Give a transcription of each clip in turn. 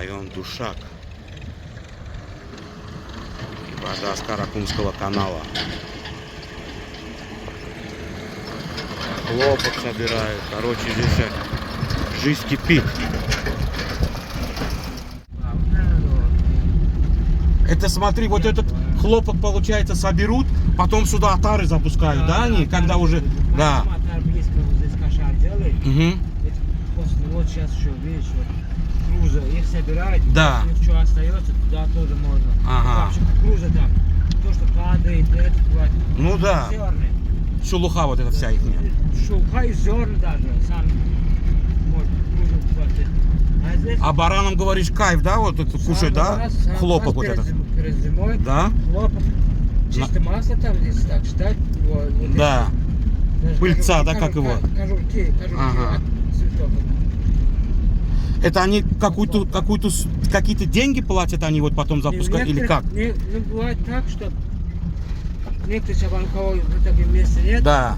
район Душак. Вода с Каракумского канала. Хлопок собирают. Короче, здесь жизнь кипит. Это смотри, вот этот хлопок, получается, соберут, потом сюда отары запускают, да, они, когда уже, да. Отар близко вот здесь кошар делает. Угу. После, вот сейчас еще, видишь, вот круза, их собирают, Да. если что остается, туда тоже можно. Ага. Вообще круза там, то, что падает, это бывает. Ну да. Зерны. Шелуха вот эта вся их. Шелуха и зерна даже, сам может круза хватит. А здесь... А баранам, говоришь, кайф, да, вот это кушать, да? Хлопок вот этот. Перед зимой. Да? Хлопок. Чисто масло там здесь, так считать. Вот Да. даже Пыльца, да, как его? Кожурки Ага. от цветов. Это они какие-то деньги платят, они вот потом запускают, или как? Ну, бывает так, что некоторые чабан, у кого таких места нет, Да.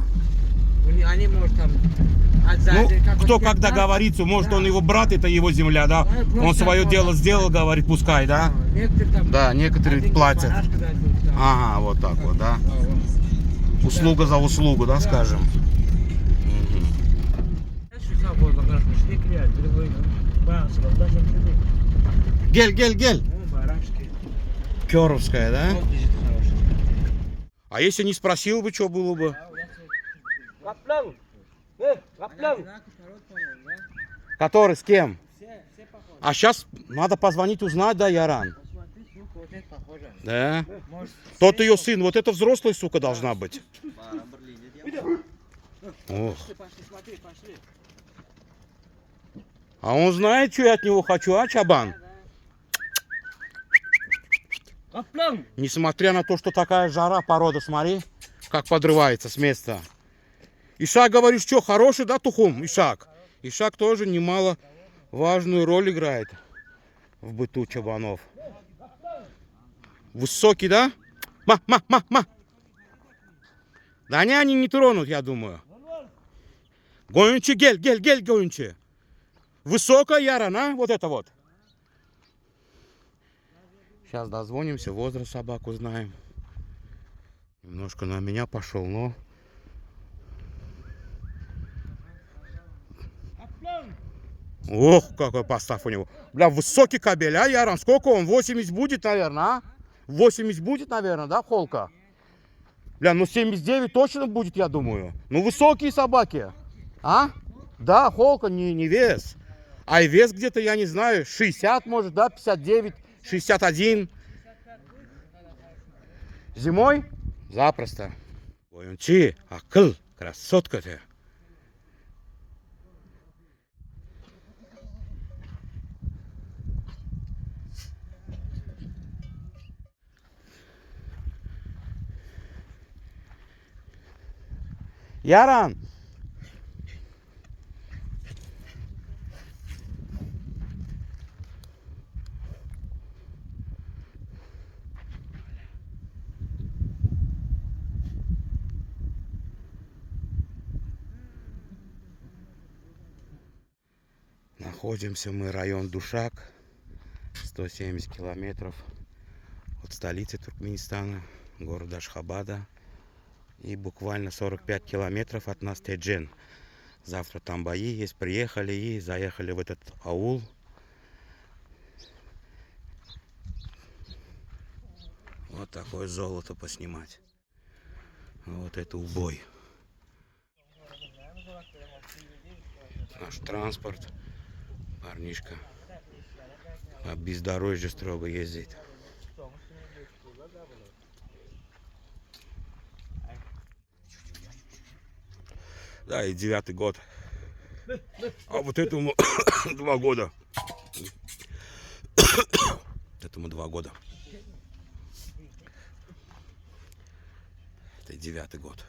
они, может, там Ну, отзади, кто как договорится, может, да. он его брат, это его земля, да? Да, Он свое просто дело можно сделал, сказать. говорит, пускай, да? Некоторые там... Да, некоторые один платят. банашка дадут, там. Ага, вот так вот, да? Вот. Услуга за услугу, да, скажем? Мгм. Гель. Кёровская, да? А если не спросил бы, что было бы? Который, с кем? А сейчас надо позвонить, узнать, да, Яран? Да? Тот ее сын, вот это взрослая, сука, должна быть. Ох. А он знает, что я от него хочу, а, Чабан? Несмотря на то, что такая жара, порода, смотри, как подрывается с места. Ишак, говоришь, что, хороший, да, Тухум, Ишак? Ишак тоже немало важную роль играет в быту чабанов. Высокий, да? Ма. Да они не тронут, я думаю. Гончи, гель, гончи. Высокая Ярана, вот это вот. Сейчас дозвонимся, возраст собак узнаем. Немножко на меня пошел, но... Ох, какой постав у него. Бля, высокий кабель, а, Яран? Сколько он? 80 будет, наверное, а? 80 будет, наверное, да, холка? Бля, ну 79 точно будет, я думаю. Ну, высокие собаки. А? Да, холка, не вес. А и вес где-то, я не знаю, 60, может, да, 59, 61. Зимой? Запросто. Ойончи, акыл, красотка ты. Яран! Находимся мы, район Душак, 170 километров от столицы Туркменистана, города Ашхабада. И буквально 45 километров от нас Теджен. Завтра там бои есть, приехали и заехали в этот аул. Вот такое золото поснимать. Вот это убой. Наш транспорт. Парнишка по бездорожью строго ездит. Да, и 9-й год. А вот этому 2 года. Этому 2 года. Это 9-й год.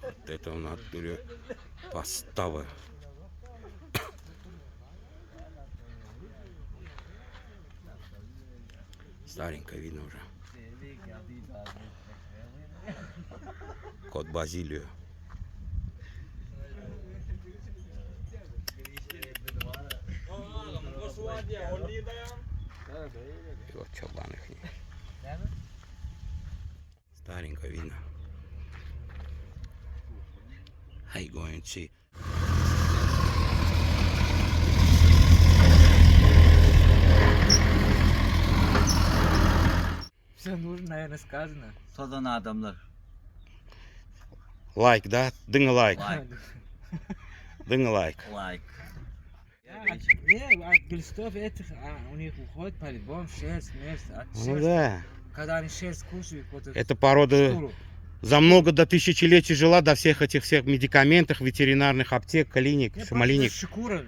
Вот это у нас поставы. Старенькое видно уже. от базилию. И вот чобан их. Старенько видно. How you going to see? Все нужно, наверное, сказано. Sodan adamlar. Лайк, да? Дынга лайк. Like. Дынга лайк. Like. От глистов этих, у них уходит по-любому шерсть, мерзость, от Ну шерсти. да. Когда они шерсть кушают, вот эту Эта порода шкуру. за много до тысячелетий жила, до всех этих всех медикаментов, ветеринарных аптек, клиник, Не, шамалиник. просто шкура,